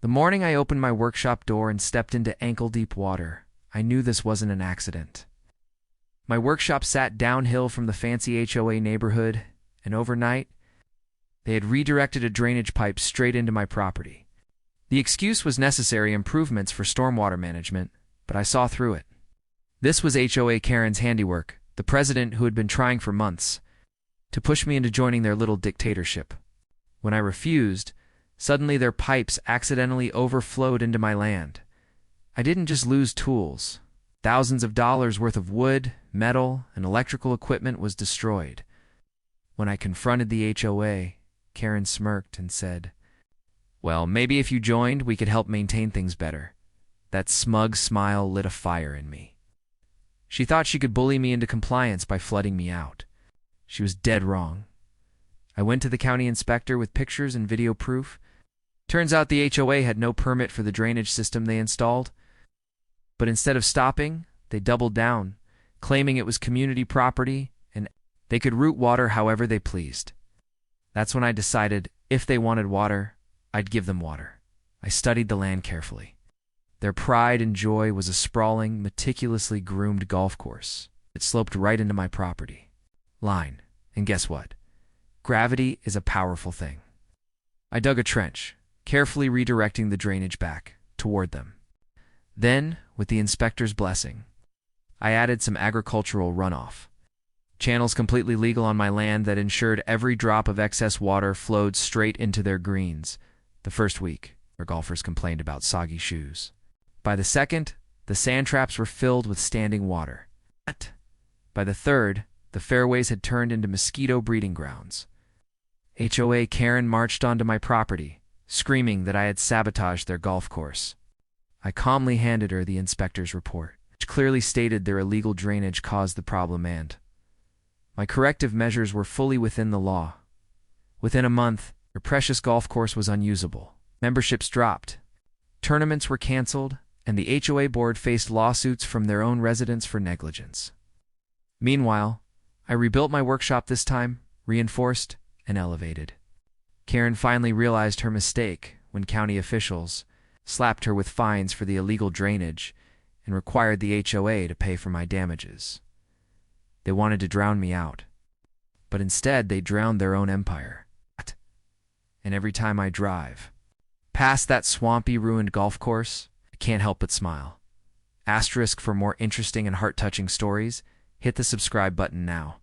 The morning I opened my workshop door and stepped into ankle-deep water, I knew this wasn't an accident. My workshop sat downhill from the fancy HOA neighborhood, and overnight, they had redirected a drainage pipe straight into my property. The excuse was necessary improvements for stormwater management, but I saw through it. This was HOA Karen's handiwork, the president who had been trying for months to push me into joining their little dictatorship. When I refused, suddenly their pipes accidentally overflowed into my land. I didn't just lose tools. Thousands of dollars worth of wood, metal, and electrical equipment was destroyed. When I confronted the HOA, Karen smirked and said, "Well, maybe if you joined, we could help maintain things better." That smug smile lit a fire in me. She thought she could bully me into compliance by flooding me out. She was dead wrong. I went to the county inspector with pictures and video proof. Turns out the HOA had no permit for the drainage system they installed. But instead of stopping, they doubled down, claiming it was community property and they could route water however they pleased. That's when I decided if they wanted water, I'd give them water. I studied the land carefully. Their pride and joy was a sprawling, meticulously groomed golf course. It sloped right into my property line. And guess what? Gravity is a powerful thing. I dug a trench, carefully redirecting the drainage back toward them. Then, with the inspector's blessing, I added some agricultural runoff. Channels completely legal on my land that ensured every drop of excess water flowed straight into their greens. The first week, our golfers complained about soggy shoes. By the second, the sand traps were filled with standing water. By the third, the fairways had turned into mosquito breeding grounds. HOA Karen marched onto my property, screaming that I had sabotaged their golf course. I calmly handed her the inspector's report, which clearly stated their illegal drainage caused the problem and my corrective measures were fully within the law. Within a month, their precious golf course was unusable. Memberships dropped. Tournaments were canceled, and the HOA board faced lawsuits from their own residents for negligence. Meanwhile, I rebuilt my workshop this time, reinforced and elevated. Karen finally realized her mistake when county officials slapped her with fines for the illegal drainage and required the HOA to pay for my damages. They wanted to drown me out, but instead they drowned their own empire. And every time I drive past that swampy, ruined golf course, I can't help but smile. Asterisk for more interesting and heart-touching stories, hit the subscribe button now.